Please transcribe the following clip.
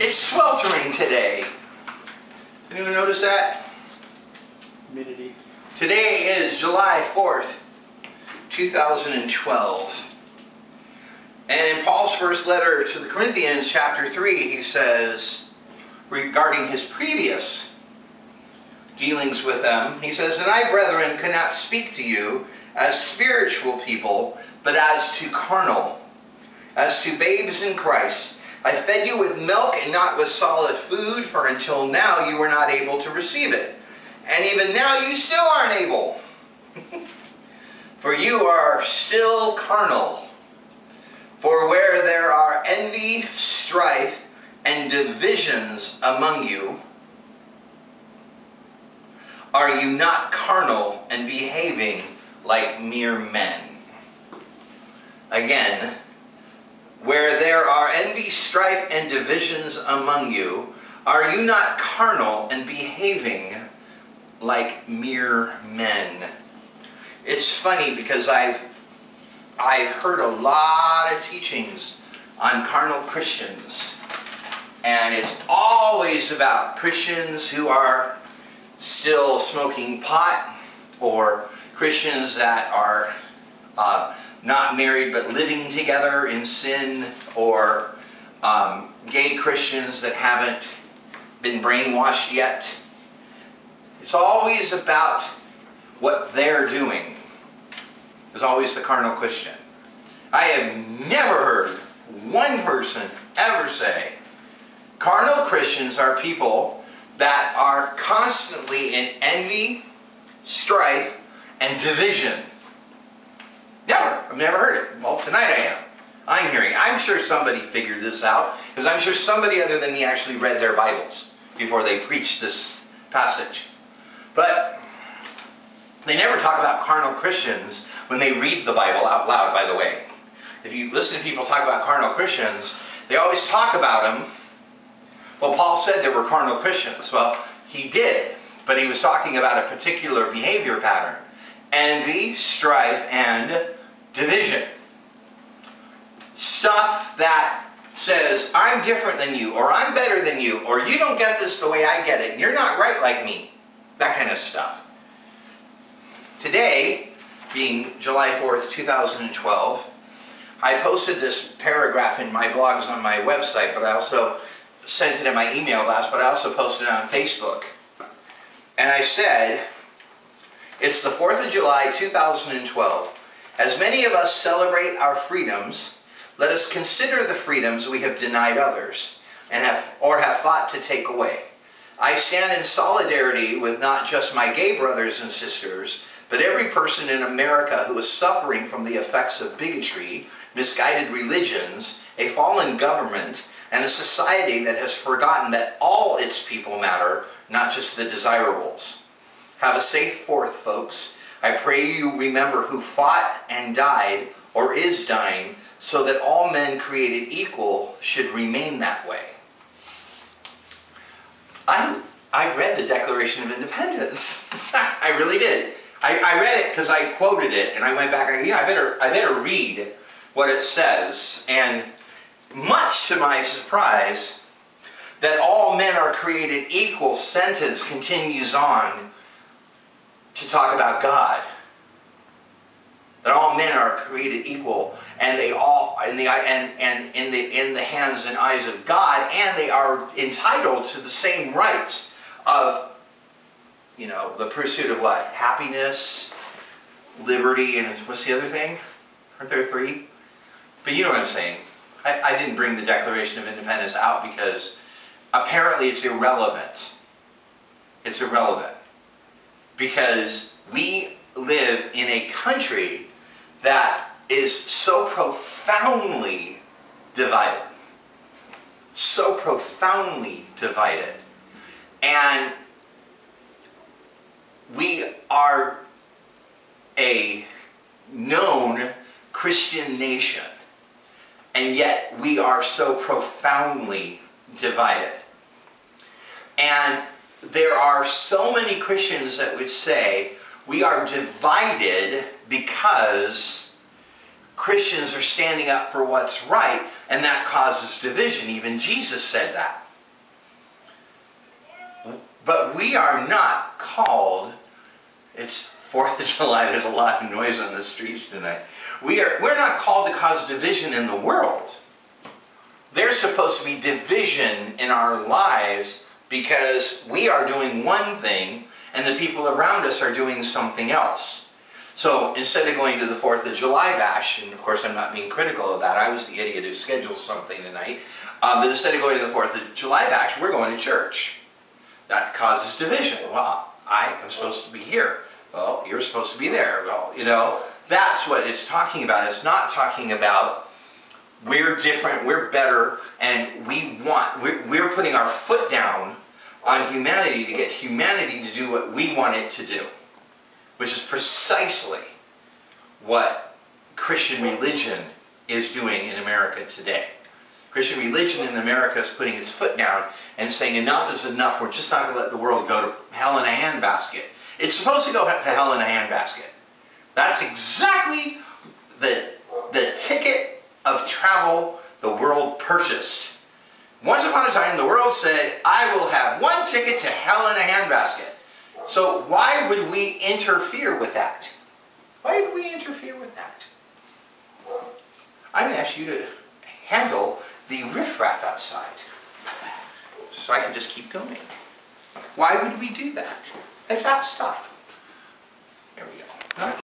It's sweltering today. Anyone notice that? Humidity. Today is July 4th, 2012. And in Paul's first letter to the Corinthians, chapter 3, he says, regarding his previous dealings with them, he says, "And I, brethren, cannot speak to you as spiritual people, but as to carnal, as to babes in Christ. I fed you with milk and not with solid food, for until now you were not able to receive it. And even now you still aren't able. For you are still carnal. For where there are envy, strife, and divisions among you, are you not carnal and behaving like mere men?" Again, where there are envy, strife, and divisions among you, are you not carnal and behaving like mere men? It's funny because I've heard a lot of teachings on carnal Christians, and it's always about Christians who are still smoking pot, or Christians that are not married but living together in sin, or gay Christians that haven't been brainwashed yet. It's always about what they're doing. It's always the carnal Christian. I have never heard one person ever say carnal Christians are people that are constantly in envy, strife, and division. Never. I've never heard it. Well, tonight I am. I'm hearing. I'm sure somebody figured this out, because I'm sure somebody other than me actually read their Bibles before they preached this passage. But they never talk about carnal Christians when they read the Bible out loud, by the way. If you listen to people talk about carnal Christians, they always talk about them. Well, Paul said there were carnal Christians. Well, he did, but he was talking about a particular behavior pattern. Envy, strife, and division. Stuff that says, I'm different than you, or I'm better than you, or you don't get this the way I get it, you're not right like me. That kind of stuff. Today, being July 4th, 2012, I posted this paragraph in my blogs on my website, but I also sent it in my email blast, but I also posted it on Facebook. And I said, it's the 4th of July, 2012. As many of us celebrate our freedoms, let us consider the freedoms we have denied others and have thought to take away. I stand in solidarity with not just my gay brothers and sisters, but every person in America who is suffering from the effects of bigotry, misguided religions, a fallen government, and a society that has forgotten that all its people matter, not just the desirables. Have a safe 4th, folks. I pray you remember who fought and died, or is dying, so that all men created equal should remain that way. I read the Declaration of Independence. I really did. I read it because I quoted it, and I went back and I better read what it says. And much to my surprise, that all men are created equal sentence continues on to talk about God. That all men are created equal, and they all in the hands and eyes of God, and they are entitled to the same rights of, you know, the pursuit of what? Happiness, liberty, and what's the other thing? Aren't there 3? But you know what I'm saying. I didn't bring the Declaration of Independence out because apparently it's irrelevant. It's irrelevant. Because we live in a country that is so profoundly divided. So profoundly divided. And we are a known Christian nation, and yet we are so profoundly divided. And there are so many Christians that would say we are divided because Christians are standing up for what's right, and that causes division. Even Jesus said that. But we are not called, it's 4th of July, there's a lot of noise on the streets tonight. We're not called to cause division in the world. There's supposed to be division in our lives because we are doing one thing and the people around us are doing something else. So instead of going to the 4th of July bash, and of course I'm not being critical of that, I was the idiot who scheduled something tonight, but instead of going to the 4th of July bash, we're going to church. That causes division. Well, I am supposed to be here. Well, you're supposed to be there. Well, you know, that's what it's talking about. It's not talking about we're different, we're better, and we're putting our foot down on humanity to get humanity to do what we want it to do, which is precisely what Christian religion is doing in America today. Christian religion in America is putting its foot down and saying enough is enough. We're just not going to let the world go to hell in a handbasket. It's supposed to go to hell in a handbasket. That's exactly the ticket of travel the world purchased. Once upon a time, the world said, I will have one ticket to hell in a handbasket. So why would we interfere with that? Why would we interfere with that? I'm going to ask you to handle the riffraff outside so I can just keep going. Why would we do that? In fact, stop. There we go.